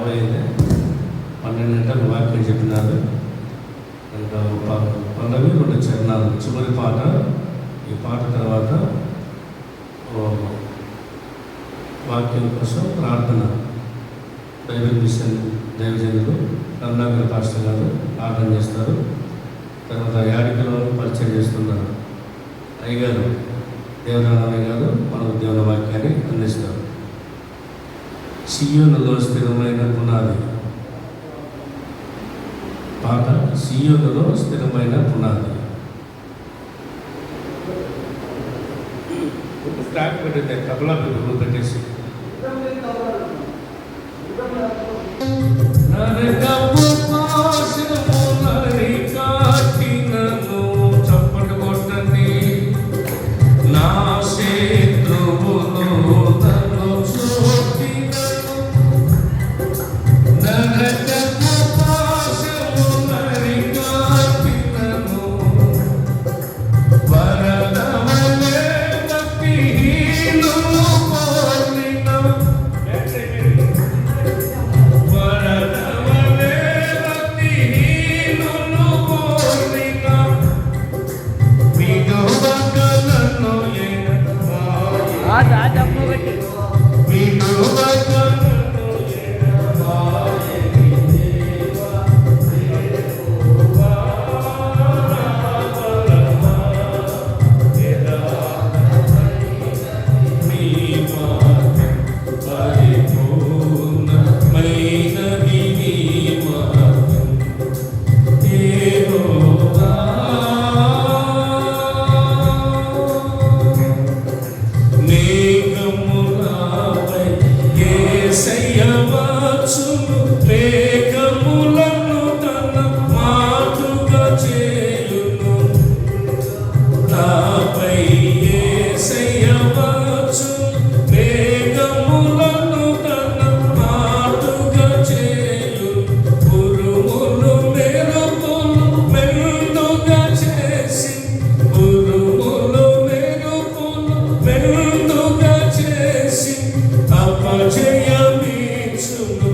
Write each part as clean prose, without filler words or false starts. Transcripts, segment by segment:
అయింది. 12 గంటలకు వాక్యం చెప్పినారు. ఇంకా పల్లవి 2 చరణాలు చివరి పాట. ఈ పాట తర్వాత వాక్యం కోసం ప్రార్థన. బైబిల్ మిషన్ దైవజనులు కరుణాకర్ పాస్టర్ గారు ప్రార్థన చేస్తారు. తర్వాత యాడికలో పరిచయం చేస్తున్నారు అయ్యగారు దేవరామయ్య గారు మనకు దేవుని వాక్యాన్ని అందిస్తారు. సియోనులో స్థిరమైన పునాది పాట. సియోనులో స్థిరమైన పునాది. స్టార్ట్ పెట్టింది కబలా పెట్టేసి చప్పటి కొట్టండి. నా శత్రువులు నన్ను చూపినను నరకపు పాశములని కాపినను వరదవలే భక్తిహీనులు కోరిన వరదవలే భక్తిహీనులు కోరిన విడువగలను అపజయమిచ్చును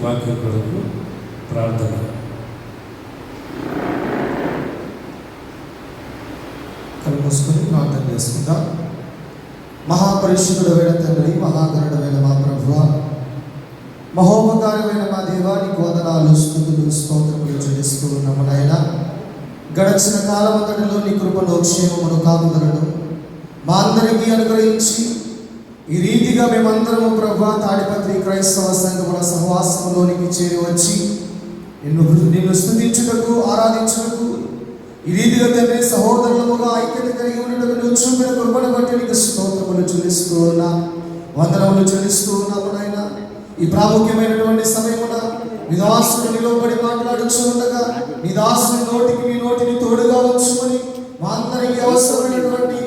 వాక్యం కొరకు ప్రార్థన. కళ్ళు మూసుకొని ప్రార్థన చేసుకుందాం. మహాపరిశుద్ధుడైన తండ్రి, మహాగణుడైన మా ప్రభువా, మహోపకారమైన మా దేవా, నీకు వందనాలు, స్తుతులు, స్తోత్రములు చెల్లిస్తూ ఉన్నాము నాయనా. గడచిన కాలమంతటిలో నీ కృపను, క్షేమమును, కాపుదలను మా అందరికీ అనుగ్రహించి ఈ రీతిగా మేమందరము ప్రభువా తాడిపత్రి క్రైస్తవ సంఘముల సహవాసములోనికి చేరి వచ్చి నిన్ను స్తుతించుటకు, ఆరాధించుటకు, ఈ రీతిగా తండ్రి సహోదరులముగా ఐక్యత కలిగి ఉండటకు నువ్వు చూపిన కృపను బట్టి నీకు స్తోత్రములు చెల్లిస్తూ ఉన్నా, వందనములు చెల్లిస్తూ ఉన్నాము నాయనా. ఈ ప్రాముఖ్యమైనటువంటి సమయమున నీ దాసుడు నిలబడి మాట్లాడుచు ఉండగా నీ దాసుని నోటికి నీ నోటిని తోడుగా ఉంచుకొని మా అందరికీ అవసరమైనటువంటి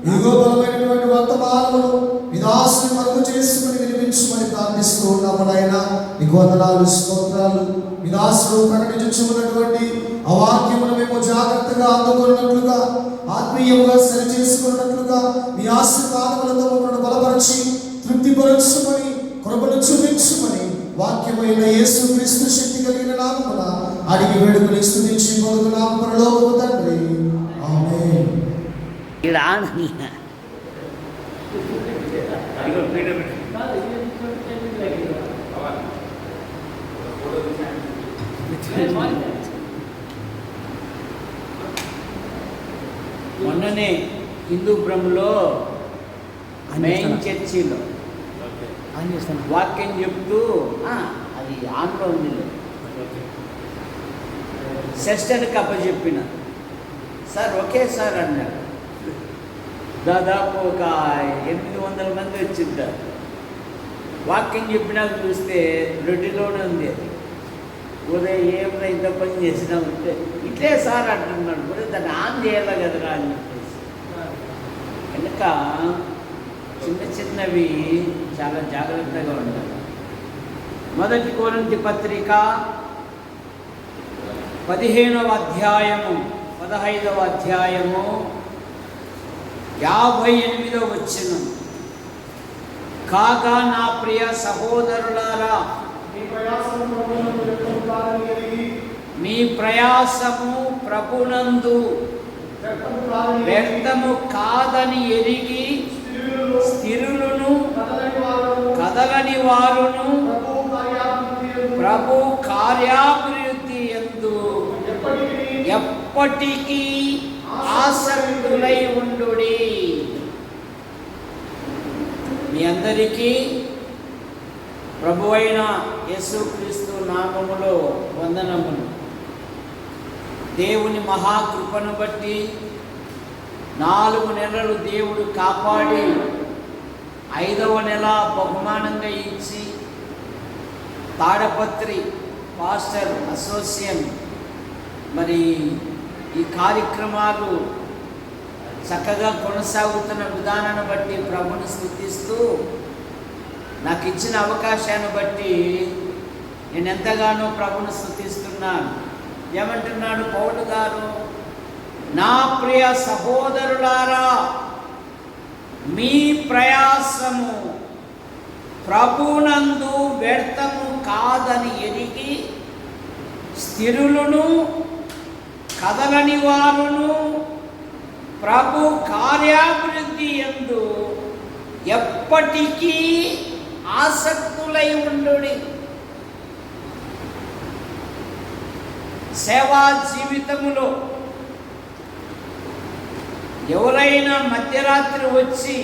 ఇదిగో బలమైనటువంటి వర్తమానమును నీ దాసుని మరుగు చేసుకుని వినిపించమని ప్రార్థిస్తూ ఉన్నాము నాయనా. నీకు వందనాలు, స్తోత్రాలు. నీ దాసుడు ప్రకటించున్నటువంటి ఆ వాక్యమును మేము జాగ్రత్తగా అందుకున్నట్లుగా, ఆత్మీయముగా సరి చేసుకున్నట్లుగా నీ ఆశీర్వాదములతో మమ్మల్ని బలపరిచి తృప్తిపరచుమని, కృపను చూపించుమని వాక్యమైన యేసుక్రీస్తు శక్తి కలిగిన నామమున అడిగి వేడుకని స్తుతించి పొందుకున్నాము పరలోకపు తండ్రి. ఆమేన్. మొన్ననే హిందూపురంలో మెయిన్ చర్చిలో వాక్యం చెప్తూ అది ఆన్లో ఉంది, సిస్టర్కి అప్పచెప్పిన సార్ ఒకే సార్ అన్నాడు. దాదాపు ఒక 800 మంది వచ్చింటారు. వాక్యం చెప్పినాక చూస్తే రెడ్డిలోనే ఉంది. అది ఉదయం ఏమైనా ఇంత పని చేసినా ఉంటే ఇట్లే సార్ అంటున్నాడు, మరి దాన్ని ఆన్ చేయాలి కదరా అని చెప్పేసి. కనుక చిన్న చిన్నవి చాలా జాగ్రత్తగా ఉండాలి. మొదటి కొరింథీ పత్రిక 15వ అధ్యాయము 15వ అధ్యాయము 58వ వచనం. కాగా నా ప్రియ సహోదరులారా, మీ ప్రయాసము ప్రభునందు వ్యర్థము కాదని ఎరిగి స్థిరులను కదలని వారును ప్రభు కార్యాభివృద్ధి యందు ఎప్పటికీ ఆసక్తులై ఉండుడి. మీ అందరికీ ప్రభువైన యేసుక్రీస్తు నామములో వందనములు. దేవుని మహాకృపను బట్టి 4 నెలలు దేవుడు కాపాడి 5వ నెల బహుమానంగా ఇచ్చి తాడపత్రి పాస్టర్ అసోసియేషన్ మరి ఈ కార్యక్రమాలు చక్కగా కొనసాగుతున్న విధానాన్ని బట్టి ప్రభుని స్తుతిస్తూ, నాకు ఇచ్చిన అవకాశాన్ని బట్టి నేను ఎంతగానో ప్రభుని స్తుతిస్తున్నాను. ఏమంటున్నాడు పౌలు గారు? నా ప్రియ సహోదరులారా, మీ ప్రయాసము ప్రభునందు వ్యర్థము కాదని ఎరిగి స్థిరులను కదలని వారును ప్రభు కార్యాభివృద్ధి యందు ఎప్పటికీ ఆసక్తులై ఉండుడి. సేవా జీవితములో ఎవరైనా మధ్యరాత్రి వచ్చి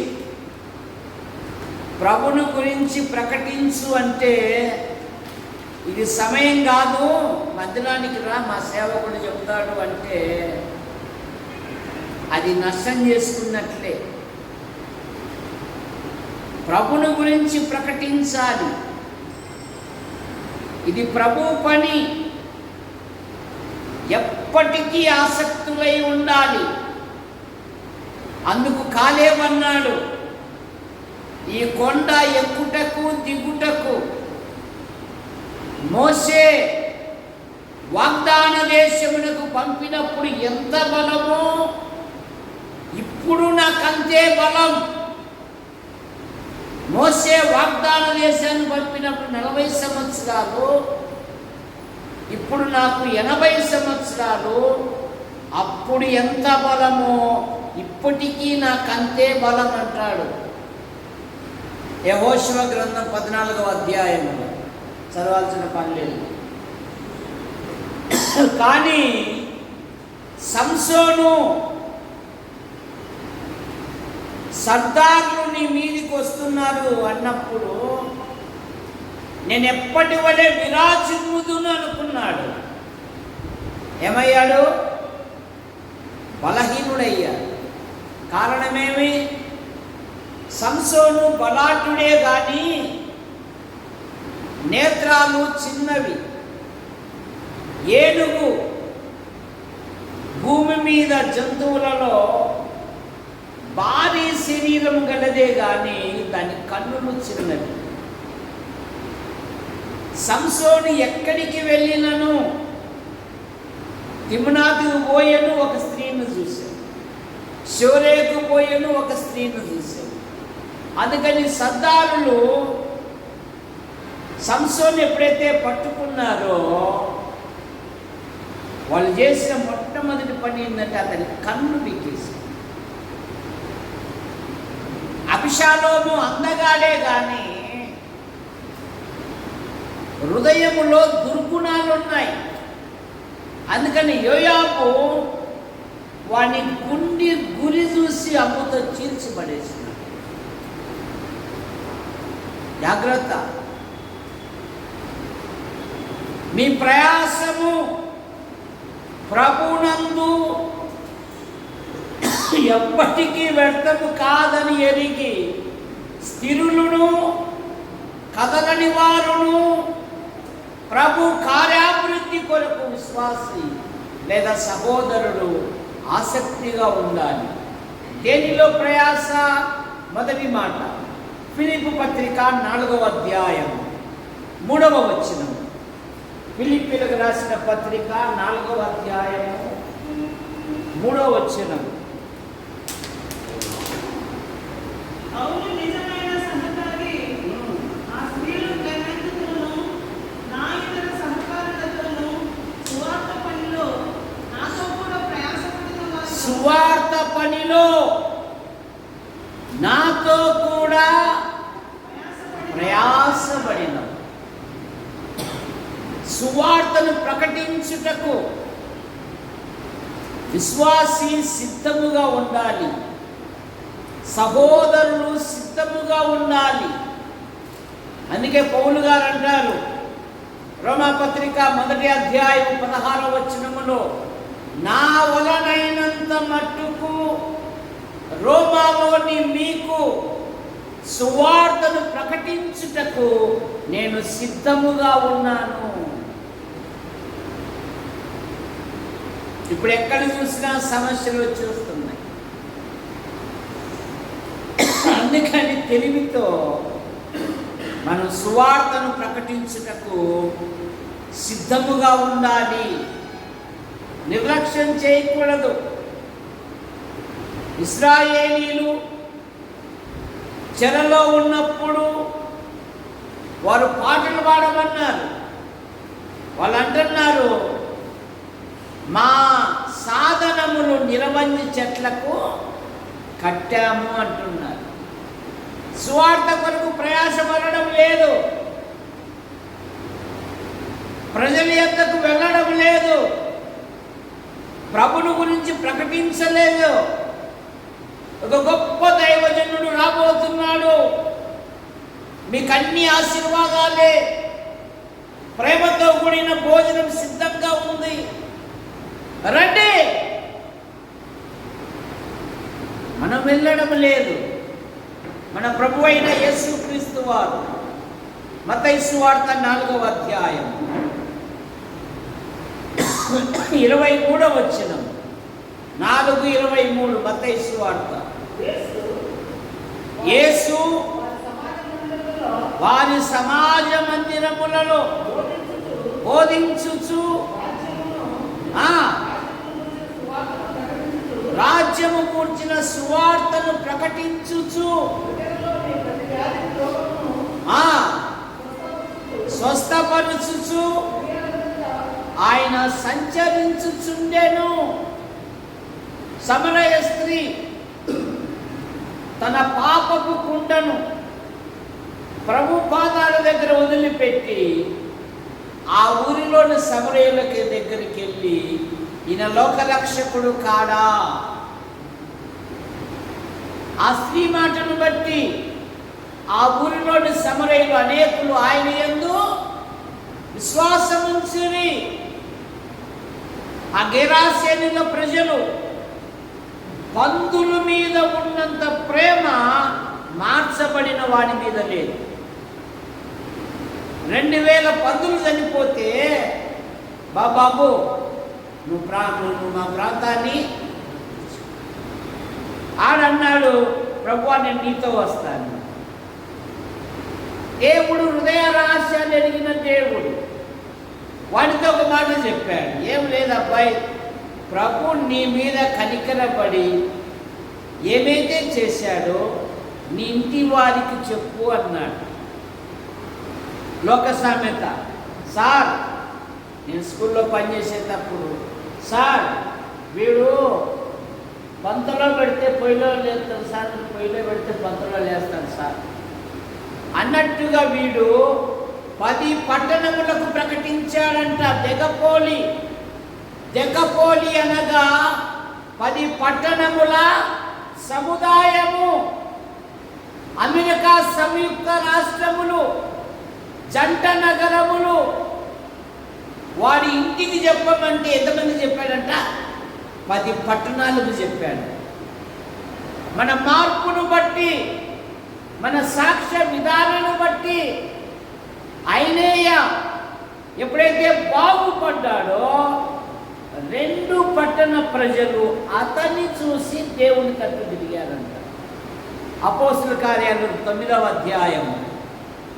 ప్రభుని గురించి ప్రకటించు అంటే, ఇది సమయం కాదు, మందిరానికి రా, మా సేవకుడు చెప్తాడు అంటే అది నష్టం చేసుకున్నట్లే. ప్రభుని గురించి ప్రకటించాలి, ఇది ప్రభు పని. ఎప్పటికీ ఆసక్తులై ఉండాలి. అందుకు కాలేబన్నాడు, ఈ కొండ ఎక్కుటకు దిగుటకు మోసే వాగ్దాన దేశమునకు పంపినప్పుడు ఎంత బలమో ఇప్పుడు నాకంతే బలం. మోసే వాగ్దాన దేశాన్ని పంపినప్పుడు 40 సంవత్సరాలు, ఇప్పుడు నాకు 80 సంవత్సరాలు. అప్పుడు ఎంత బలమో ఇప్పటికీ నాకు అంతే బలం అంటాడు. యెహోషువ గ్రంథం 14వ అధ్యాయంలో చదవాల్సిన పని లేదు. కానీ సంసోను సర్దార్లు నీ మీదికి వస్తున్నారు అన్నప్పుడు నేను ఎప్పటి వలె విరాజిల్లుదును అనుకున్నాడు. ఏమయ్యాడు? బలహీనుడయ్యాడు. కారణమేమి? సంసోను బలాఢ్యుడే కానీ నేత్రాలు చిన్నవి. ఏనుగు భూమి మీద జంతువులలో భారీ శరీరం గలదే కానీ దాని కన్నులు చిన్నవి. సంసోను ఎక్కడికి వెళ్ళినను తిమ్నాతుకు పోయను ఒక స్త్రీని చూశాను, షోరేకు పోయను ఒక స్త్రీని చూశాను. అందుకని సర్దారులు సంసోను ఎప్పుడైతే పట్టుకున్నారో వాళ్ళు చేసిన మొట్టమొదటి పని ఏంటంటే అతని కన్ను పీకేశారు. అభిషాలోము అందగాడే కానీ హృదయములో దుర్గుణాలు ఉన్నాయి. అందుకని యోయాబు వాని గురి చూసి అమ్ముతో చీల్చిపడేసినాడు. జాగ్రత్త. మీ ప్రయాసము ప్రభునందు ఎప్పటికీ వ్యర్థము కాదని ఎరిగి స్థిరులను కదలని వారును ప్రభు కార్యాభివృద్ధి కొరకు విశ్వాసి లేదా సహోదరుడు ఆసక్తిగా ఉండాలి. దేనిలో ప్రయాస? మొదటి మాట ఫిలిప్పు పత్రిక 4వ అధ్యాయం 3వ వచనం. ఫిలిప్పీలకు రాసిన పత్రిక 4వ అధ్యాయం 3వ వచనం. అవును, నిజమైన సహకారి ఆ స్త్రీలు గణితులను నా ఇతర సహకారులతోనూ సువార్త పనిలో నాతో కూడా ప్రయాసపడిన వారు, సువార్త పనిలో నాతో కూడా ప్రయాసపడిన సువార్తను ప్రకటించుటకు విశ్వాసి సిద్ధముగా ఉండాలి. సహోదరులు సిద్ధముగా ఉండాలి. అందుకే పౌలు గారు అంటారు రోమాపత్రిక 1వ అధ్యాయం 16వ వచనములో, నా వలనైనంత మట్టుకు రోమాలోని మీకు సువార్తను ప్రకటించుటకు నేను సిద్ధముగా ఉన్నాను. ఇప్పుడు ఎక్కడ చూసినా సమస్యలు వచ్చేస్తున్నాయి. అందుకని తెలివితో మనం సువార్తను ప్రకటించుటకు సిద్ధముగా ఉండాలి. నిర్లక్ష్యం చేయకూడదు. ఇశ్రాయేలీలు చెరలో ఉన్నప్పుడు వారు పాటలు పాడమన్నారు. వాళ్ళు అంటున్నారు, మా సాధనములు నిరవంజి చెట్లకు కట్టాము అంటున్నారు. సువార్త కొరకు ప్రయాసపడడం లేదు, ప్రజల యొద్దకు వెళ్ళడం లేదు, ప్రభుని గురించి ప్రకటించలేదు. ఒక గొప్ప దైవజనుడు రాబోతున్నాడు, మీకు అన్ని ఆశీర్వాదాలే, ప్రేమతో కూడిన భోజనం సిద్ధంగా ఉంది, రండి. మనం వెళ్ళడం లేదు. మన ప్రభు అయిన యేసుక్రీస్తు వారు మత్తయి సువార్త 4వ అధ్యాయం 23వ వచనం. 4:23 మత్తయి సువార్త. యేసు వారి సమాజ మందిరములలో బోధించుచు రాజ్యము కూర్చిన సువార్తను ప్రకటించుచు వ్యాధి రోగమును స్వస్థపరచుచు ఆయన సంచరించుచుండెను. సమరయ స్త్రీ తన పాపపు కుండను ప్రభు పాదాల దగ్గర వదిలిపెట్టి ఆ ఊరిలోని సమరయులకి దగ్గరికి వెళ్ళి, ఈయన లోకరక్షకుడు కాడా? ఆ స్త్రీ మాటను బట్టి ఆ ఊరిలోని సమరయులు అనేకులు ఆయన యందు విశ్వాసముంచిరి. ఆ గెరాసేనుల ప్రజలు పందుల మీద ఉన్నంత ప్రేమ మార్చబడిన వాడి మీద లేదు. 2000 పందులు చనిపోతే, బాబు నువ్వు మా ప్రాంతాన్ని ఆడన్నాడు, ప్రభువా నేను నీతో వస్తాను. దేవుడు హృదయ రహస్యాలు ఎరిగిన దేవుడు వాడితో ఒక మాట చెప్పాడు, ఏం లేదు అబ్బాయి, ప్రభు నీ మీద కనికరపడి ఏమైతే చేశాడో నీ ఇంటి వారికి చెప్పు అన్నాడు. లోక సామెత. సార్ నేను స్కూల్లో పనిచేసేటప్పుడు, సార్ వీడు పంతలో పెడితే పొయ్యిలో లేస్తాడు సార్, పొయ్యిలో పెడితే పంతలో లేస్తాడు సార్ అన్నట్టుగా వీడు 10 పట్టణములకు ప్రకటించాడంట. దెకపోలి అనగా 10 పట్టణముల సముదాయము. అమెరికా సంయుక్త రాష్ట్రములు, జంట నగరములు. వాడి ఇంటికి చెప్పమంటే ఎంతమంది చెప్పాడంట? 10 పట్టణాలకు చెప్పాడు. మన మార్పును బట్టి, మన సాక్ష్య విధానాన్ని బట్టి ఐనేయ ఎప్పుడైతే బాగుపడ్డాడో 2 పట్టణ ప్రజలు అతన్ని చూసి దేవుని తట్టు తిరిగారంట. అపోస్తుల కార్యాలు 9వ అధ్యాయము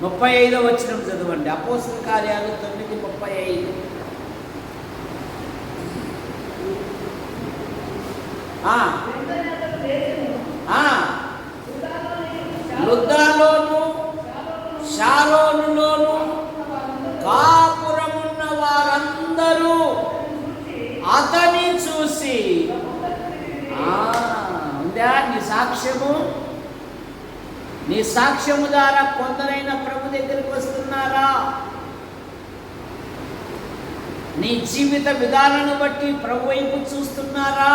35వ వచనం చదవండి. అపోస్తుల కార్యాలు 9:35. లుద్దాలోను షారోనులోను కాపురమున్న వారందరూ అతని చూసి, ఉందా నీ సాక్ష్యము ద్వారా కొందరైనా ప్రభు దగ్గరికి వస్తున్నారా? నీ జీవిత విధానాన్ని బట్టి ప్రభు వైపు చూస్తున్నారా?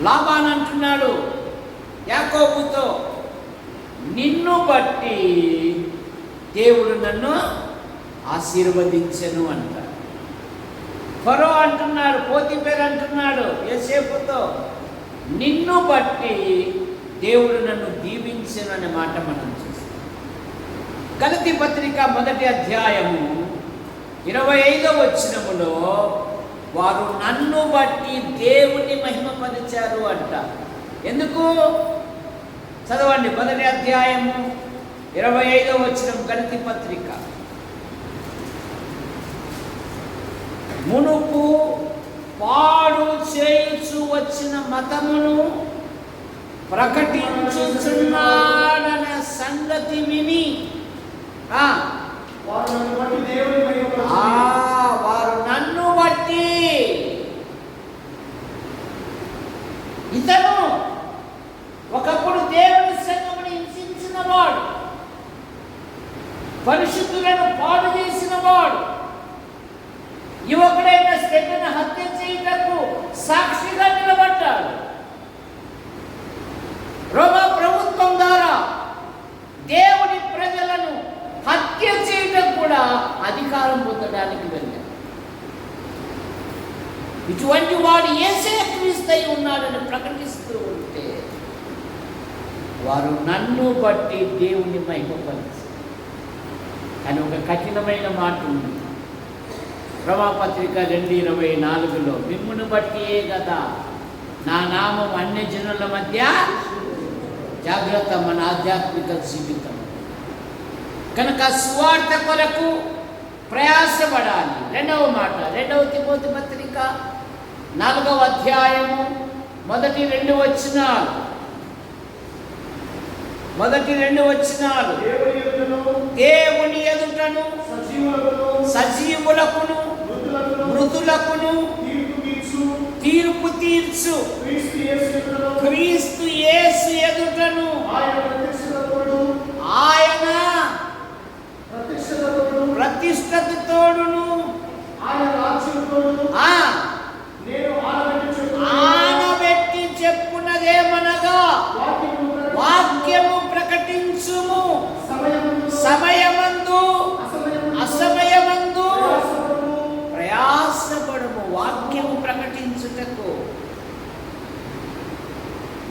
లాబాను అంటున్నాడు యాకోబుతో, నిన్ను బట్టి దేవుడు నన్ను ఆశీర్వదించెను అంట. ఫరో అంటున్నాడు, పోతీఫెర అంటున్నాడు యోసేపుతో, నిన్ను బట్టి దేవుడు నన్ను దీవించెను అనే మాట మనం చూస్తాం. గలతీ పత్రిక 1వ అధ్యాయము 25వ వచనములో వారు నన్ను బట్టి దేవుని మహిమపరిచారు అంట. ఎందుకు? చదవండి 1వ అధ్యాయము 25వ వచనం గలతీ పత్రిక. మునుపు పాడు చేయుచు వచ్చిన మతమును ప్రకటించుచున్నాడనే సంగతి విని వారు నన్ను బట్టి, ఇతను ఒకప్పుడు దేవుని సంఘమును హింసించిన వాడు, పరిశుద్ధులను పాడు చేసిన వాడు, యువకుడైన స్టెఫెను హత్య చేయుటకు సాక్షిగా నిలబడ్డాడు. రోమా ప్రభుత్వం ద్వారా దేవుని ప్రజలను హత్య చేయడం కూడా అధికారం పొందడానికి వెళ్ళాడు. ఇటువంటి వాడు యేసయ్య క్రీస్తు అయి ఉన్నాడని ప్రకటిస్తూ ఉంటే వారు నన్ను బట్టి దేవుని మహిమపరిచారు. కానీ ఒక కఠినమైన మాట ఉంది. రోమాపత్రిక 2:24లో, మిమ్మును బట్టియే కదా నా నామం అన్య జనుల మధ్య జాగ్రత్త మన ఆధ్యాత్మిక జీవితం. కనుక సువార్త కొరకు ప్రయాసపడాలి. 2వ మాట 2వ తిమోతి పత్రిక 4వ అధ్యాయము 1-2 వచనాలు. మొదటి 2 వచనాలు. దేవుని ఎదుటను సజీవులకును మృతులకును తీర్పు తీర్చు క్రీస్తు యేసు ఎదుటను ఆయన ప్రతిష్టతతోడును ఆనబెట్టి చెప్పున్నదేమనగా వాక్యము ప్రకటించుము, సమయమందు అసమయమందు ప్రయాసపడము. వాక్యము ప్రకటించుటకు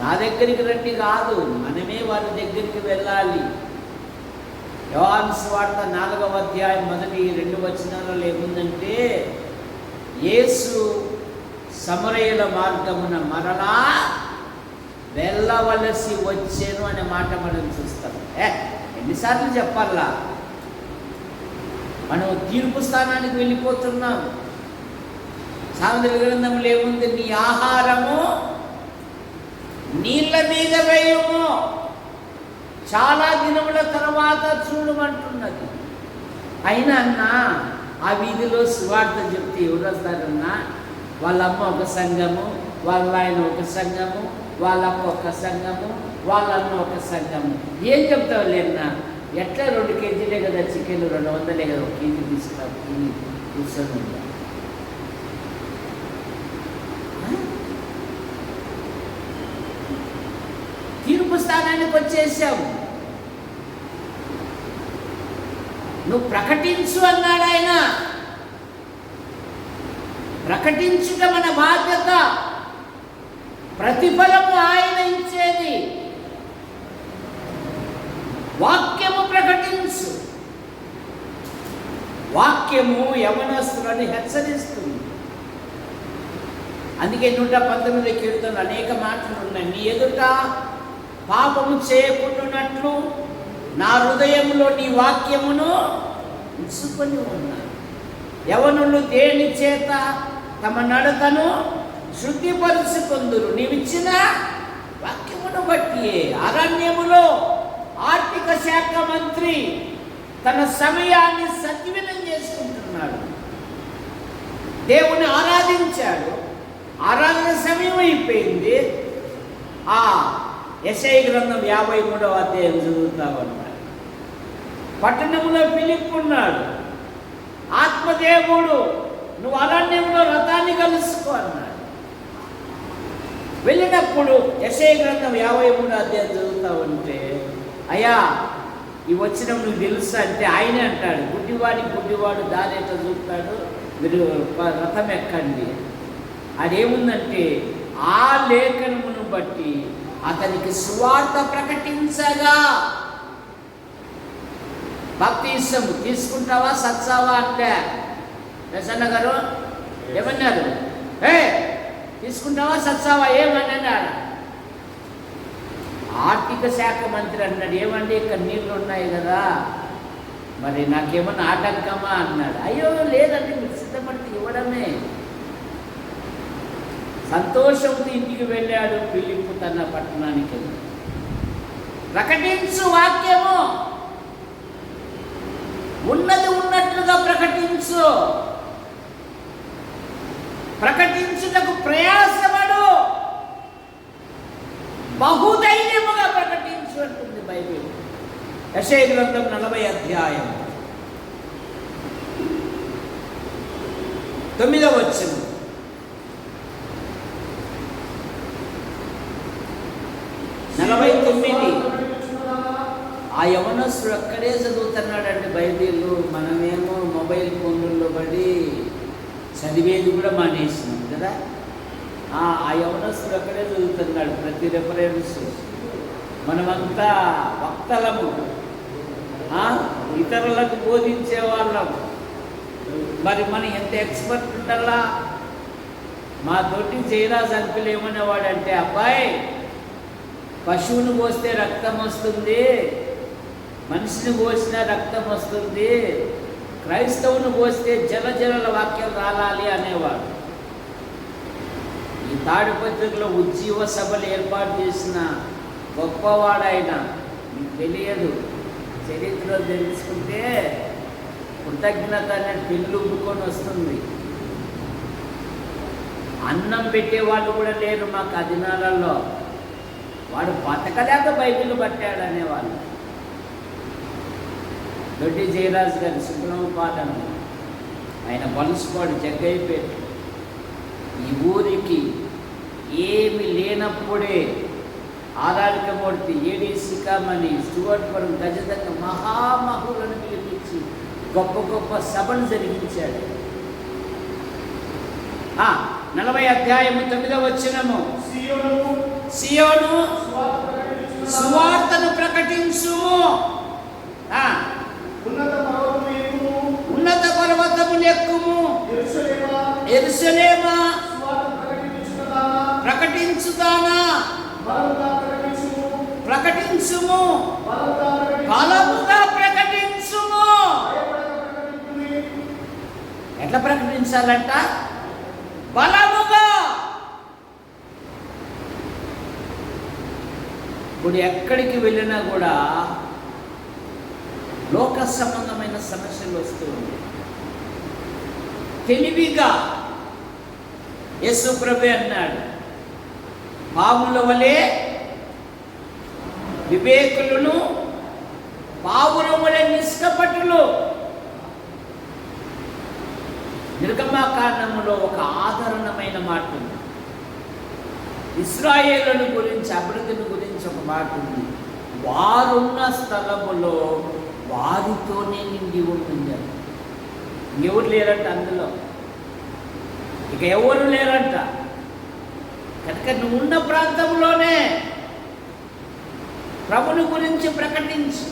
నా దగ్గరికి రండి కాదు, మనమే వారి దగ్గరికి వెళ్ళాలి. యోహాను సువార్త 4వ అధ్యాయం మొదటి 2 వచనాలలో ఏముందంటే, యేసు సమరయుల మార్గమున మరలా వెళ్ళవలసి వచ్చాను అనే మాట మనం చూస్తాం. ఎన్నిసార్లు చెప్పాలా? మనం తీర్పు స్థానానికి వెళ్ళిపోతున్నాం. సామెతల గ్రంథంలో ఏముంది? నీ ఆహారము నీళ్ళ మీద వేయము, చాలా దినముల తర్వాత చూడమంటున్నది. అయినా అన్న ఆ వీధిలో సువార్త చెప్తే ఎవరు వస్తారన్నా? వాళ్ళమ్మ ఒక సంఘము, వాళ్ళ ఆయన ఒక సంఘము, వాళ్ళమ్మ ఒక సంఘము, వాళ్ళన్న ఒక సంఘము. ఏం చెప్తావు లేన్నా? ఎట్లా 2 కేజీలే కదా చికెన్, 200 కదా, 1 కేజీ తీసుకురావు, కూర్చొని ఉందా? తీర్పు స్థానానికి వచ్చేసావు. నువ్వు ప్రకటించు అన్నాడు ఆయన. ప్రకటించుట మన బాధ్యత, ప్రతిఫలము ఆయన ఇచ్చేది. వాక్యము ప్రకటించు. వాక్యము యవనస్తులను హెచ్చరిస్తుంది. అందుకే 119 కీర్తనలు అనేక మాటలు ఉన్నాయి. నీ ఎదుట పాపము చేయకుండానట్లు నా హృదయంలో నీ వాక్యమును ఉంచుకొని ఉన్నాను. యవనులు దేని చేత తమ నడతను శుద్ధిపరుచుకొందురు? నీవిచ్చిన వాక్యమును బట్టి. అరణ్యములో ఆర్థిక శాఖ మంత్రి తన సమయాన్ని సద్వినియోగం చేసుకుంటున్నాడు. దేవుని ఆరాధించాడు. ఆరాధన సమయం అయిపోయింది. యెషయా గ్రంథం 53వ అధ్యాయం చదువుతామన్నాడు. పట్టణంలో ఫిలిప్పు ఉన్నాడు. ఆత్మదేవుడు నువ్వు అరణ్యంలో రథాన్ని కలుసుకో అన్నాడు. వెళ్ళినప్పుడు యెషయా గ్రంథం 53వ అధ్యాయం చదువుతావంటే, అయ్యా ఈ వచ్చిన నువ్వు తెలుసు అంటే ఆయనే అంటాడు, గుడ్డివాడు దారి ఎట్లా చూపుతాడు, మీరు రథం ఎక్కండి. అదేముందంటే ఆ లేఖనమును బట్టి అతనికి సువార్త ప్రకటించగా, బాప్తిసం తీసుకుంటావా సత్సావా అంటే ప్రసన్న గారు ఏమన్నారు? తీసుకుంటావా సత్సావా ఏమన్నాడు? ఆర్థిక శాఖ మంత్రి అన్నాడు, ఏమండి ఇక్కడ నీళ్ళు ఉన్నాయి కదా, మరి నాకేమన్నా ఆటంకమా అన్నాడు. అయ్యో లేదండి, మీరు సిద్ధపడితే ఇవ్వడమే. సంతోషంతో ఇంటికి వెళ్ళాడు ఫిలిప్పు తన పట్టణానికి. ప్రకటించు వాక్యము, ఉన్నది ఉన్నట్లుగా ప్రకటించు. ప్రకటించుటకు ప్రయాసపడు, బహుధైర్యముగా ప్రకటించు అంటుంది బైబిల్. యెషయా గ్రంథం 40వ అధ్యాయం 9వ వచనం. ఆ యవనస్తుడు అక్కడే చదువుతున్నాడండి బైబిల్. మనమేమో మొబైల్ ఫోన్లలో పడి చదివేది కూడా మానేసినాం కదా. ఆ యవనస్తుడు అక్కడే చదువుతున్నాడు ప్రతి రెఫరెన్స్. మనమంతా వక్తలము, ఇతరులకు బోధించే వాళ్ళము. మరి మనం ఎంత ఎక్స్పర్ట్ ఉండాలా? మా తోటి జయరాజ్ అంకుల్ ఏమనేవాడంటే, అబ్బాయి పశువును పోస్తే రక్తం వస్తుంది, మనిషిని పోసినా రక్తం వస్తుంది, క్రైస్తవుని పోస్తే జలజల వాక్యం రాలాలి అనేవాడు. ఈ తాడిపత్రికలో ఉజ్జీవ సభలు ఏర్పాటు చేసిన గొప్పవాడైన తెలియదు. చరిత్ర తెలుసుకుంటే కృతజ్ఞత అనే పెళ్ళి ఉబ్బుకొని వస్తుంది. అన్నం పెట్టేవాళ్ళు కూడా లేరు మాకు ఆ దినాలలో. వాడు బతకలేక బైబిల్ పట్టాడు అనేవాళ్ళు. దొడ్డి జయరాజు గారి సుబ్రహ్మపాఠం, ఆయన బలుసుకోడు జగ్గైపేట. ఈ ఊరికి ఏమి లేనప్పుడే ఆరాధికమూర్తి ఏడీసికామని స్టువర్ట్పురం గజదంగ మహామహులను పిలిపించి గొప్ప గొప్ప సభలు జరిగించాడు. 40 అధ్యాయము 9వ వచనము, సియోను సువార్తను ప్రకటించుము, ఉన్నత పర్వతములు ఎక్కుము, యెరూషలేమా ప్రకటించుదానా, ప్రకటించుము, బలముగా ప్రకటించుము. ఎట్లా ప్రకటించాలంట? బలముగా. ఇప్పుడు ఎక్కడికి వెళ్ళినా కూడా లోక సంబంధమైన సమస్యలు వస్తూ ఉన్నాయి. తెలివిగా యేసు ప్రభువే అన్నాడు, పాముల వలె వివేకులను, పావుల వలె నిష్కపటులు. నిర్గమకాండములో ఒక ఆదరణమైన మాట ఉంది. ఇశ్రాయేలుల గురించి, అభివృద్ధిని గురించి ఒక మాట ఉంది. వారున్న స్థలములో వారితోనే నిండి ఉంటుంది. ఎవరు లేరంట అందులో, ఇక ఎవరు లేరంట. కనుక నువ్వు ఉన్న ప్రాంతంలోనే ప్రభుని గురించి ప్రకటించు.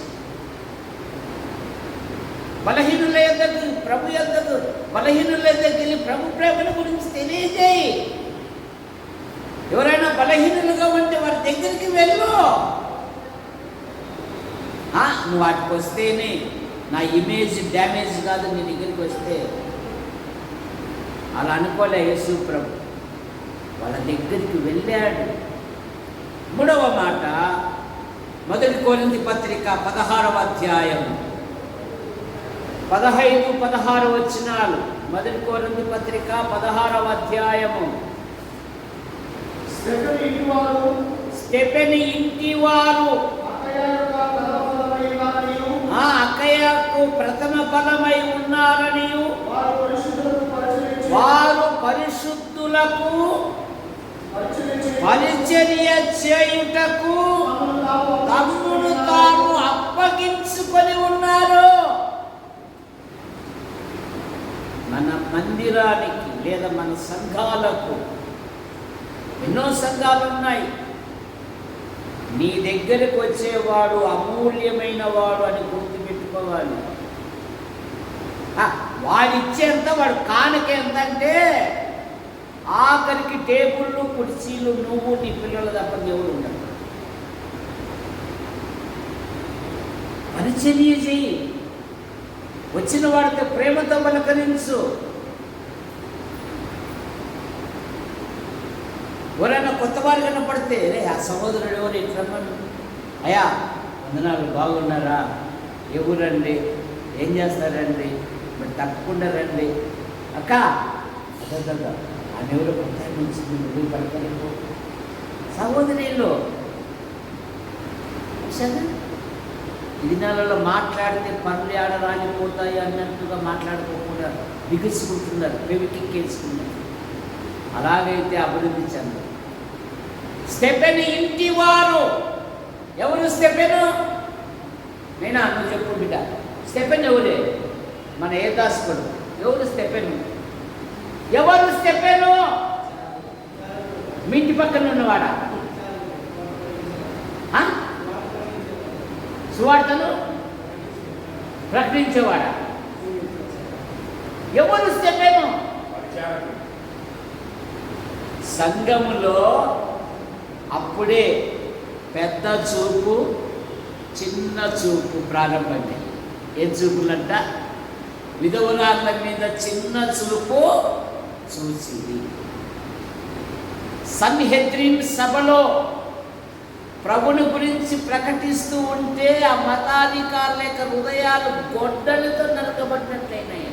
బలహీనుల యొద్దకు, ప్రభు యొద్దకు, బలహీనుల యొద్దకు వెళ్ళి ప్రభు ప్రేమను గురించి తెలియజేయి. ఎవరైనా బలహీనులుగా ఉంటే వారి దగ్గరికి వెళ్ళు. నువ్వు వాటికి వస్తేనే నా ఇమేజ్ డ్యామేజ్ కాదు. నీ దగ్గరికి వస్తే అలా అనుకోలే యేసు ప్రభు. వాళ్ళ దగ్గరికి వెళ్ళాడు. 3వ మాట, 1 కొరింథీ పత్రిక 16వ అధ్యాయం 15-16 వచనాలు. 1 కొరింథీ పత్రిక 16వ అధ్యాయము. స్టెఫెను ఇంటివారు అకయకు ప్రథమ ఫలమై ఉన్నారనియు, వారు పరిశుద్ధులకు పరిచర్య చేయుటకు తమ్మును తాము అప్పగించుకొని ఉన్నారు. మన మందిరానికి లేదా మన సంఘాలకు, ఎన్నో సంఘాలు ఉన్నాయి, నీ దగ్గరకు వచ్చేవాడు అమూల్యమైన వాడు అని గుర్తుపెట్టుకోవాలి. వాడిచ్చేంత, వాడు కానుక ఎంత అంటే ఆఖరికి టేబుళ్ళు, కుర్చీలు, నువ్వు, నీ పిల్లలు తప్ప దేవుడు ఉండదు. పరిచర్య చెయ్యి. వచ్చిన వాడితో ప్రేమతో పలకరించు. ఎవరైనా కొత్త వారు కనపడితే, రే ఆ సహోదరుడు ఎవరు ఇట్లమ్మను, అయ్యా వందనాలు, బాగున్నారా, ఎవరండి, ఏం చేస్తారండి, మరి తప్పకుండా రండి, అక్క అదొద్దా ఆమె ఎవరో కొత్త నుంచి నువ్వు పలకరింపు. సహోదరులు ఈ దినాలలో మాట్లాడితే పనులు ఆడ రాలిపోతాయి అన్నట్టుగా మాట్లాడుకోకుండా బిగుసుకుంటున్నారు, పెవికిక్కేసుకున్నారు. అలాగైతే అభివృద్ధి చెందరు. స్టెఫెను ఇంటివారు. ఎవరు స్టెఫెను? నేనా? నువ్వు చెప్పు బిడ్డ. స్టెఫెను ఎవరే? మన ఏదాస్కుడు. ఎవరు స్టెఫెను? ఎవరు స్టెఫెను? మీ ఇంటి పక్కన ఉన్నవాడా? సువార్తను ప్రకటించేవాడా? ఎవరు స్టెఫెను? సంఘములో అప్పుడే పెద్ద చూపు, చిన్న చూపు ప్రారంభమైంది. ఏం చూపులంట? విధవరాళ్ళ మీద చిన్న చూపు చూసింది. సన్హెద్రిన్ సభలో ప్రభుని గురించి ప్రకటిస్తూ ఉంటే ఆ మతాధికారుల యొక్క హృదయాలు గొడ్డలతో నరకబడినట్లయినాయి.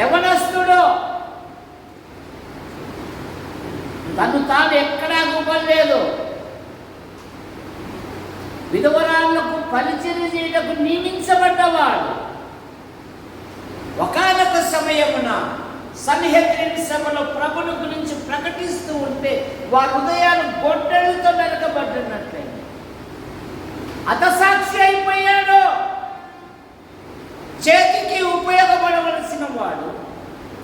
యవనస్తుడు తను తాను ఎక్కడా గువ్వలేదు, విధవరాళ్లకు పరిచర్య చేయటకు నియమించబడ్డవాడు. ఒకానొక సమయమున సన్హెద్రిన్ సభలో ప్రభుని గురించి ప్రకటిస్తూ ఉంటే వారి హృదయాలు గొడ్డలతో నరకబడినట్లయింది. హతసాక్షి అయిపోయాడు. చేతికి ఉపయోగపడవలసిన వాడు,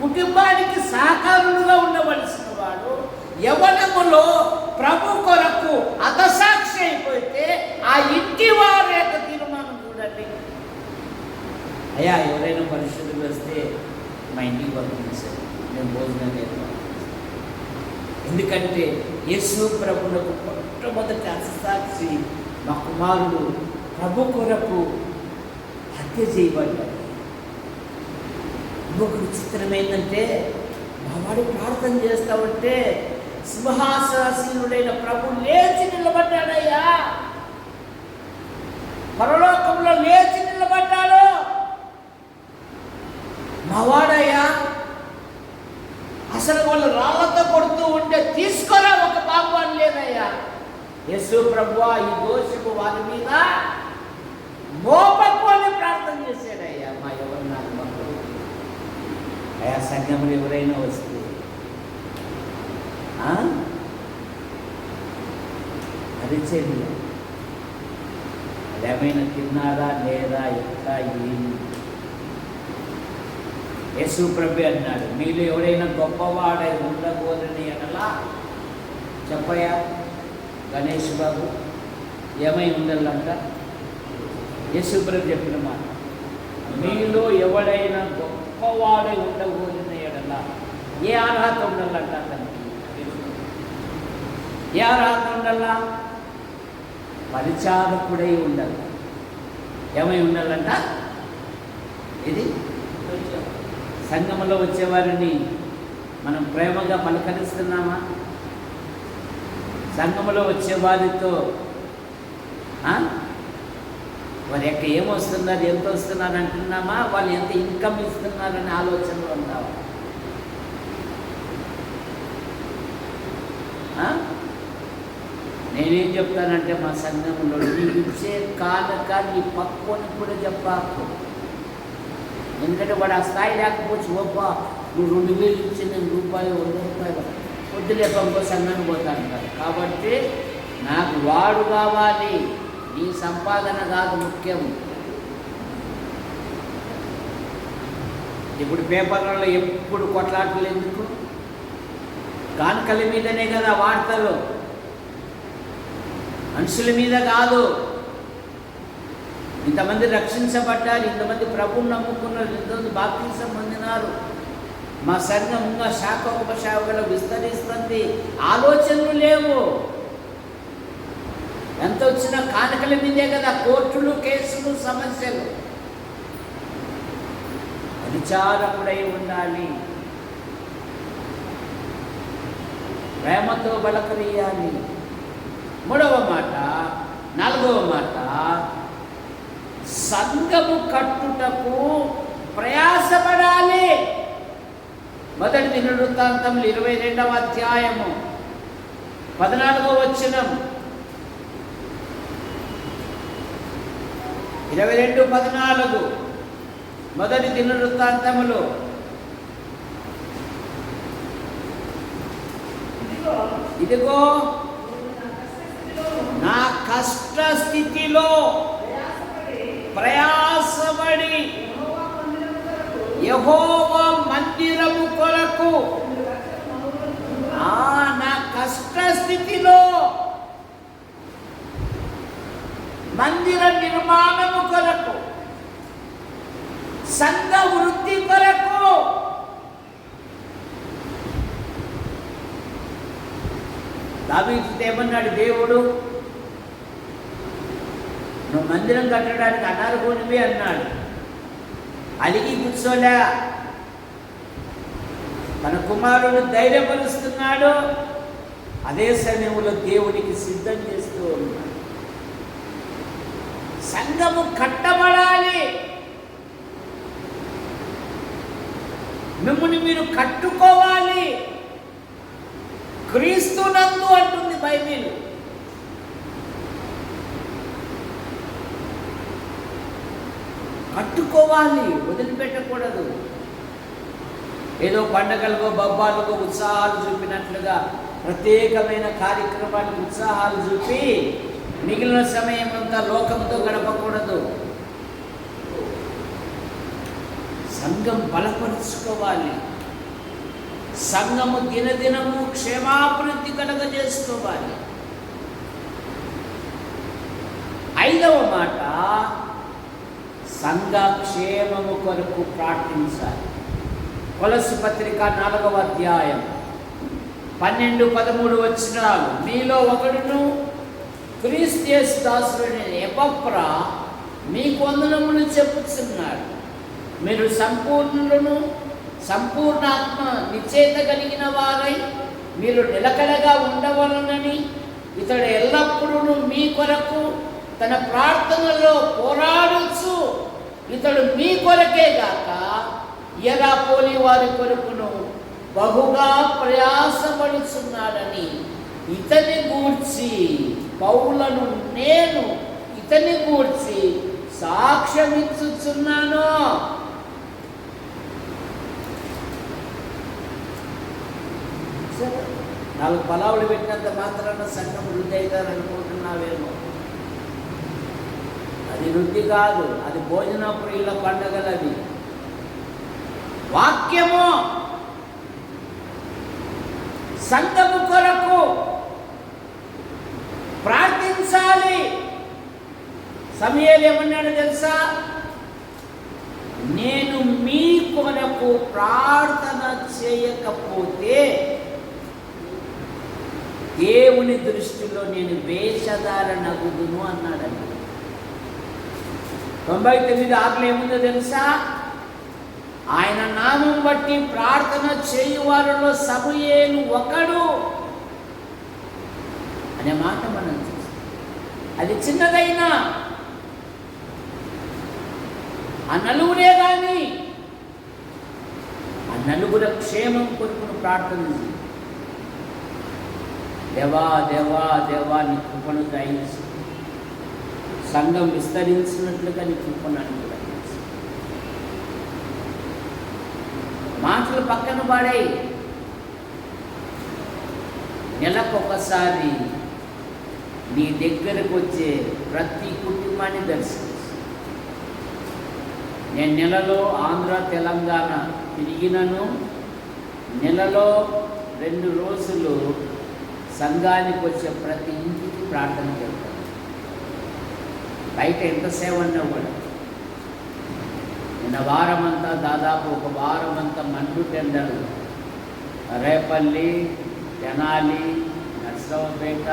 కుటుంబానికి సహకారులుగా ఉండవలసిన వాడు, యవ్వనములో ప్రభు కొరకు హతసాక్షి అయిపోతే ఆ ఇంటి వారి యొక్క తీర్మానం చూడండి. అయ్యా, ఎవరైనా పరిస్థితులు వస్తే మా ఇంటికి పంపించారు, నేను భోజనం చేస్తాను. ఎందుకంటే యేసు ప్రభువులకు మొట్టమొదటి హతసాక్షి మా కుమారుడు ప్రభు కొరకు హత్య చేయబడ్డాడు. ఇంకొక విచిత్రం ఏంటంటే, మా వాడు ప్రార్థన చేస్తా ఉంటే సింహాసనాసీనుడైన ప్రభు లేచి నిలబడ్డాడయ్యా, పరలోకంలో లేచి నిలబడ్డాడు. మా వాడయ్యా, అసలు వాళ్ళు రాళ్లతో కొడుతూ ఉంటే తీసుకోరా ఒక బాబు అని లేదయ్యా. యేసు ప్రభువా, ఈ దోషపు వారి మీద మోపకు అని ప్రార్థన చేశాడయ్యా. మా ఎవరు నాకు మక్కలు అయా, సంఘంలో ఎవరైనా వస్తే పరిచర్య ఏమైనా తిన్నారా లేదా, ఎట్లా, ఏమి? యేసు ప్రభు అన్నాడు, మీలో ఎవరైనా గొప్పవాడై ఉండబోదని అనలా చెప్పయ్యా గణేష్ బాబు, ఏమై ఉండాలంట? యేసు ప్రభు చెప్పిన మాట, మీలో ఎవడైనా గొప్పవాడై ఉండబోదని ఎడలా ఏ అర్హత ఉండాలంట అతనికి? ఏ అర్హత ఉండాలా? పరిచారకుడై ఉండాలి. ఏమై ఉండాలంట? ఇది సంఘంలో వచ్చేవారిని మనం ప్రేమగా పలకరిస్తున్నామా? సంఘంలో వచ్చేవారితో వారి యొక్క ఏమొస్తున్నారు, ఎంత వస్తున్నారు అంటున్నామా? వాళ్ళు ఎంత ఇన్కమ్ ఇస్తున్నారనే ఆలోచనలో ఉన్నావా? నేనేం చెప్తానంటే, మా సంఘంలో నీకు ఇచ్చే కానుక నీ పక్కోని కూడా చెప్పాకు. ఎందుకంటే వాడు ఆ స్థాయి లేకపోవచ్చు. ఓపా, నువ్వు 2000 ఇచ్చి నేను రూపాయలు 100 రూపాయలు వద్దులే పంపో సంఘానికి పోతాను కదా. కాబట్టి నాకు వాడు కావాలి, నీ సంపాదన కాదు ముఖ్యం. ఇప్పుడు పేపర్లలో ఎప్పుడు కొట్లాటలు ఎందుకు? కానుకల మీదనే కదా వార్తలు, మనుషుల మీద కాదు. ఇంతమంది రక్షించబడ్డారు, ఇంతమంది ప్రభువుని నమ్ముకున్నారు, ఇంతమంది బాప్తిసం పొందినారు, మా సంఘం ఇంకా శాఖ ఉపశాఖలో విస్తరిస్తుంది. ఆలోచనలు లేవు. ఎంత వచ్చినా కానుకల మీదే కదా కోర్టులు, కేసులు, సమస్యలు. విచారకుడై ఉండాలి, ప్రేమతో బలకరియాలి. 3వ మాట. 4వ మాట, సంఘము కట్టుటకు ప్రయాసపడాలి. మొదటి దినవృత్తాంతములు 22వ అధ్యాయము 14వ వచనం. 22:14 మొదటి దినవృత్తాంతములు. ఇదిగో నా కష్ట స్థితిలో ప్రయాసపడి యెహోవా మందిరము కొరకు, నా కష్ట స్థితిలో మందిర నిర్మాణము కొరకు, సంఘ వృద్ధి కొరకు, దావీదుతో ఏమన్నాడు దేవుడు? నువ్వు మందిరం కట్టడానికి అనర్హునివి అన్నాడు. అలిగి కూర్చోలే, తన కుమారుడు ధైర్యపరుస్తున్నాడు. అదే సమయంలో దేవునికి సిద్ధం చేస్తూ ఉన్నాడు. సంఘము కట్టబడాలి, మిమ్మల్ని మీరు కట్టుకోవాలి. క్రీస్తునందు అంటుంది బైబిల్. కట్టుకోవాలి, వదిలిపెట్టకూడదు. ఏదో పండగలకు బొబ్బాలకు ఉత్సాహాలు చూపినట్లుగా ప్రత్యేకమైన కార్యక్రమానికి ఉత్సాహాలు చూపి మిగిలిన సమయం అంతా లోకంతో గడపకూడదు. సంఘం బలపరుచుకోవాలి. సంఘము దినదినము క్షేమాభివృద్ధి కలగజేసుకోవాలి. 5వ మాట, సంఘ క్షేమము కొరకు ప్రార్థించాలి. కొలస్సీ పత్రిక 4వ అధ్యాయం 12-13 వచనాలు. మీలో ఒకడును క్రీస్తు యేసు దాసుడైన ఎపఫ్రా మీకు వందనములు చెప్పుచున్నాడు. మీరు సంపూర్ణులను, సంపూర్ణాత్మ నిశ్చయిత కలిగిన వారై మీరు నిలకడగా ఉండవలనని ఇతడు ఎల్లప్పుడూ మీ కొరకు తన ప్రార్థనలో పోరాడుచు ఇతడు మీ కొరకే గాక ఎరాపోలి వారి కొరకును బహుగా ప్రయాసపడుచున్నాడని ఇతని గూర్చి పౌలను నేను ఇతని గూర్చి సాక్ష్యమిచ్చుచున్నాను. నాలుగు పలావులు పెట్టినంత మాత్రాన సంఘం వృద్ధి అవుతారు అనుకుంటున్నావేమో. అది వృద్ధి కాదు, అది భోజన ప్రియుల పండగలు. అవి వాక్యము సంఘము కొరకు ప్రార్థించాలి. సమూయేలు ఏమన్నాడు తెలుసా? నేను మీ కొరకు ప్రార్థన చేయకపోతే దేవుని దృష్టిలో నేను వేషధారణగుదును అన్నాడండి. 99:6 ఏముందో తెలుసా? ఆయన నామం బట్టి ప్రార్థన చేయువారిలో సమూయేలు ఒకడు అనే మాట మనం చూస్తాం. అది చిన్నదైనా ఆ నలుగురే కానీ ఆ నలుగుర క్షేమం కొరకు ప్రార్థన చేయి. దేవా దేవా దేవా నీ కృపను దయచేసి సంఘం విస్తరించినట్లుగా నీ కృపను అనుగ్రహించు. మాటలు పక్కన పాడాయి. నెలకొకసారి నీ దగ్గరకు వచ్చే ప్రతి కుటుంబాన్ని దర్శించు. నేను నెలలో ఆంధ్ర తెలంగాణ తిరిగినను నెలలో 2 రోజులు సంఘానికి వచ్చే ప్రతి ఇంటికి ప్రార్థన చేస్తాను. బయట ఎంత సేవ అన్నా కూడా నిన్న వారమంతా దాదాపు ఒక వారమంతా మండు టెండర్లు రేపల్లి, తెనాలి, నర్సరావుపేట,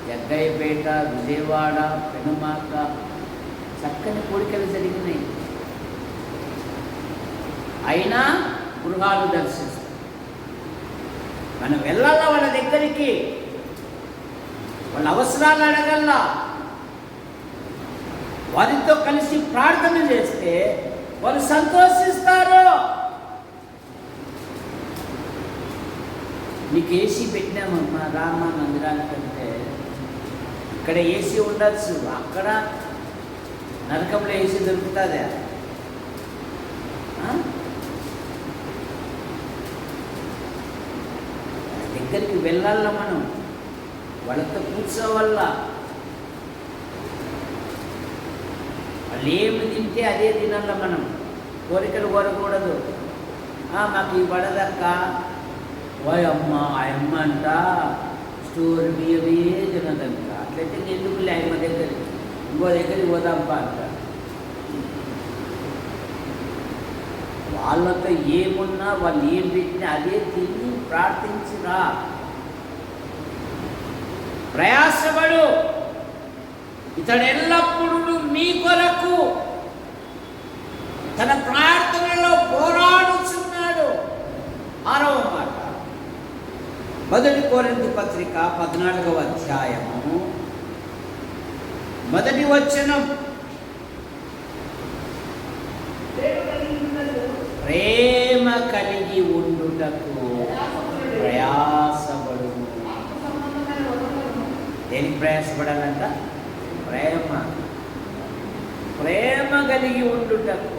జగ్గయ్యపేట, విజయవాడ, పెనుమాక చక్కని కోరికలు జరిగినాయి. అయినా గృహాలు దర్శిస్తాం. మనం వెళ్ళాలా వాళ్ళ దగ్గరికి, వాళ్ళ అవసరాలు అడగల్లా, వారితో కలిసి ప్రార్థన చేస్తే వాళ్ళు సంతోషిస్తారు. నీకు ఏసీ పెట్టినామమ్మా రామ్మా మందిరానికంటే ఇక్కడ ఏసీ ఉండొచ్చు, అక్కడ నరకంలో ఏసీ దొరుకుతుందా? దగ్గరికి వెళ్ళాల, మనం వాళ్ళతో కూర్చోవల్ల. వాళ్ళు ఏమి తింటే అదే తినాల, మనం కోరికలు కోరకూడదు. మాకు ఈ పడదక్క, ఓయ్ అమ్మ ఆ అమ్మ అంట స్టోర్ బియ్యమే తినదంట, అట్లయితే ఎందుకు అమ్మ దగ్గరికి ఇంకో దగ్గరికి పోదాంపా అంట. వాళ్ళతో ఏమున్నా వాళ్ళు ఏం పెట్టినా అదే తిని ప్రార్థించిరా. ప్రయాసపడు, ఇతడు ఎల్లప్పుడూ మీ కొరకు తన ప్రార్థనలో పోరాడుచున్నాడు. 6వ మాట, మొదటి కొరింథీ పత్రిక 14వ అధ్యాయము 1వ వచనం. ప్రేమ కలిగి ఉండుటకు ప్రయాసపడుము. దేనికి ప్రయాసపడాలంట? ప్రేమ కలిగి ఉండుటకు.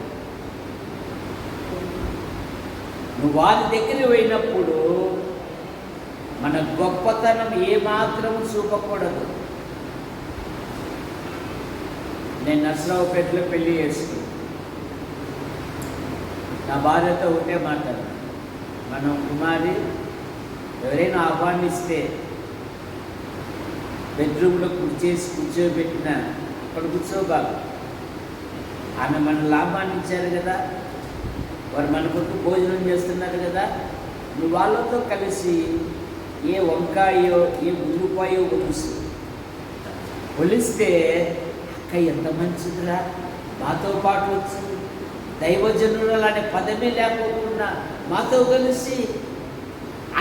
నువ్వు వారి దగ్గర పోయినప్పుడు మన గొప్పతనం ఏమాత్రం చూపకూడదు. నేను నర్సరావుపేటలో పెళ్లి చేసుకున్నాను. నా భార్యతో ఉంటే మాట్లాడు. మనం కుమారి ఎవరైనా ఆహ్వానిస్తే బెడ్రూమ్లో కూర్చోబెట్టిన అక్కడ కూర్చోబాగు. ఆమె మనల్ని ఆహ్వానించారు కదా, వారు మన కొరకు భోజనం చేస్తున్నారు కదా, నువ్వు వాళ్ళతో కలిసి ఏ వంకాయో ఏ ఉల్లిపాయో ఒలిస్తే అక్క ఎంత మంచిదిరా, మాతో పాటు వచ్చి దైవజనులు అనే పదమే లేకపోకుండా మాతో కలిసి,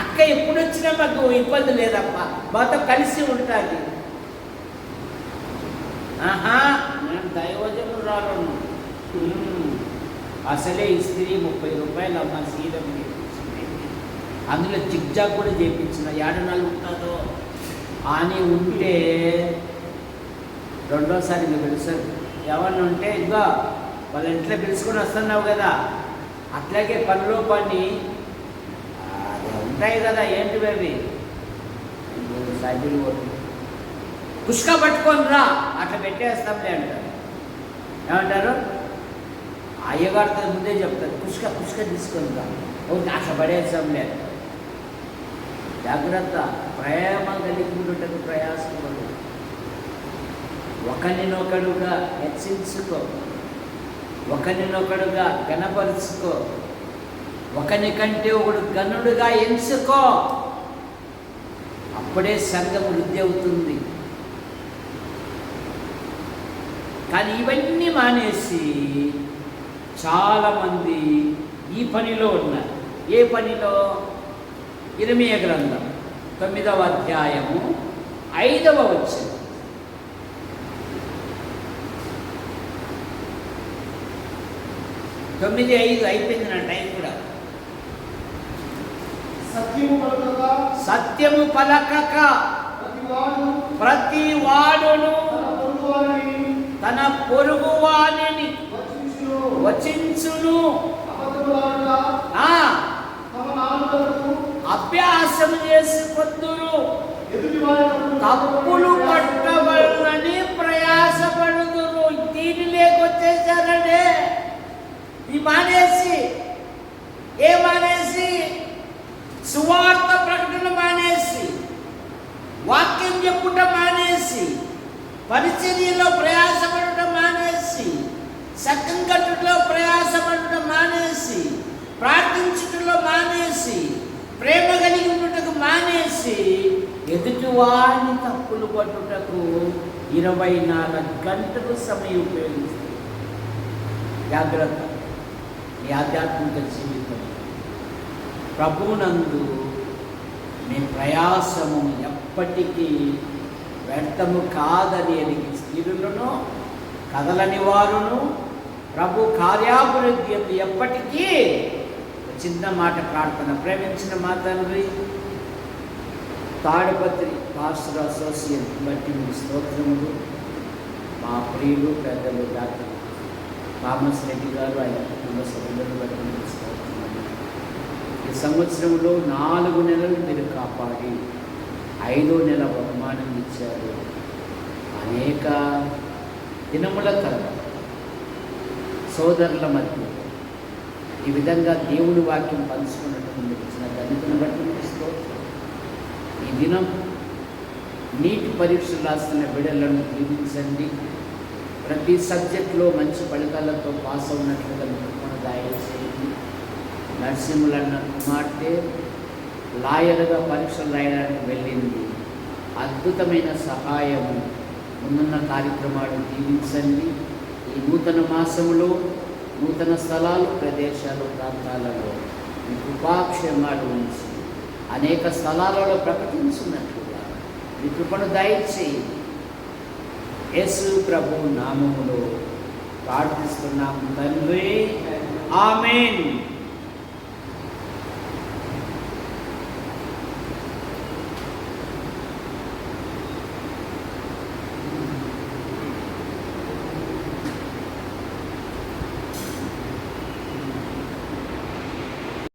అక్క ఎప్పుడు వచ్చినా మాకు ఇబ్బంది లేదమ్మా, మాతో కలిసి ఉంటుంది. నేను దైవజనురాలను. అసలే ఇస్త్రీ 30 రూపాయలు అమ్మ సీరం అందులో జిగ్జాగ్ కూడా చేయించిన. ఏడనాలు ఉంటుందో అని ఉంటే రెండోసారి ఇంకా పిలుస్తారు. ఎవరిని ఉంటే ఇంకా వాళ్ళ ఇంట్లో పిలుచుకొని వస్తున్నావు కదా, అట్లాగే పనిలో పని ఉంటాయి కదా. ఏంటి అవి సైకిల్ కుష్క పట్టుకొని రా, అట్లా పెట్టేస్తాంలే అంటారు. ఏమంటారు? అయ్యగారితో ముందే చెప్తారు, కుష్క తీసుకొని రా, అట్లా పడేస్తాంలే. జాగ్రత్త. ప్రేమ కలిగి ఉండటకు ప్రయాసపడు. ఒకరినొకడుగా హెచ్చించుకో, ఒకరినొకడుగా గణపరుచుకో, ఒకని కంటే ఒకడు గనుడుగా ఎంచుకో. అప్పుడే సంఘం వృద్ధి అవుతుంది. కానీ ఇవన్నీ మానేసి చాలామంది ఈ పనిలో ఉన్నారు. ఏ పనిలో? ఇర్మీయా గ్రంథం 9వ అధ్యాయము 5వ వచనం. తొమ్మిది 5 అయిపోయింది నా టైం కూడా. సత్యము పలకక ప్రతి వాడును తన పొరుగు వాణిని వచించును. అభ్యాసం చేసుకొందురు, తప్పులు పట్టవలనని ప్రయాసపడుదురు. దీని లేకొచ్చేసారంటే ఈ మానేసి, మానేసి సువార్త ప్రకటన మానేసి, వాక్యం చెప్పుట మానేసి, పరిచర్యలో ప్రయాసపడటం మానేసి, సత్యం కట్టుటలో ప్రయాసపడటం మానేసి, ప్రార్థించుటలో మానేసి, ప్రేమ కలిగి ఉండటకు మానేసి, ఎదుటివారిని తప్పులు పట్టుటకు 24 గంటలు సమయం ఉపయోగిస్తుంది. జాగ్రత్త. ఈ ఆధ్యాత్మిక జీవితం ప్రభువునందు మీ ప్రయాసము ఎప్పటికీ వ్యర్థము కాదని ఎరిగి స్థిరులను కదలని వారును ప్రభు కార్యాభివృద్ధి ఎందు ఎప్పటికీ. చిన్న మాట ప్రార్థన. ప్రేమించిన మా తండ్రి, తాడిపత్రి పాస్టర్ అసోసియేట్ బట్టి మీ స్తోత్రములు. మా ప్రియులు పెద్దలు డాక్టర్ థామస్ రెడ్డి గారు, ఆయన కుటుంబ సభ్యులను బట్టి మీకు స్తోత్రములు. ఈ సంవత్సరంలో 4 నెలలు మీరు కాపాడి 5వ నెల బహుమానం ఇచ్చారు. అనేక దినముల తర్వాత సోదరుల మధ్య ఈ విధంగా దేవుని వాక్యం పంచుకున్నట్టు మీకు ఇచ్చిన ధన్యతను బట్టి మీకు స్తోత్రం. ఈ దినం నీటి పరీక్షలు రాస్తున్న బిడ్డలను దీవించండి. ప్రతి సబ్జెక్టులో మంచి ఫలితాలతో పాస్ అవునట్లుగా మీకు దయచేయండి. నరసింహులన్న కుమార్తె లాయర్గా పరీక్షలు రాయడానికి వెళ్ళింది. అద్భుతమైన సహాయము ముందున్న కార్యక్రమాలు దీవించండి. ఈ నూతన మాసములో నూతన స్థలాలు, ప్రదేశాలు, ప్రాంతాలలో మీ కృపాక్షేమాలు ఉంచి అనేక స్థలాలలో ప్రకటించున్నట్లుగా నీ కృపను దయచేయి. యేసు ప్రభు నామములో ప్రార్థిస్తున్నాము తండ్రి, ఆమేన్.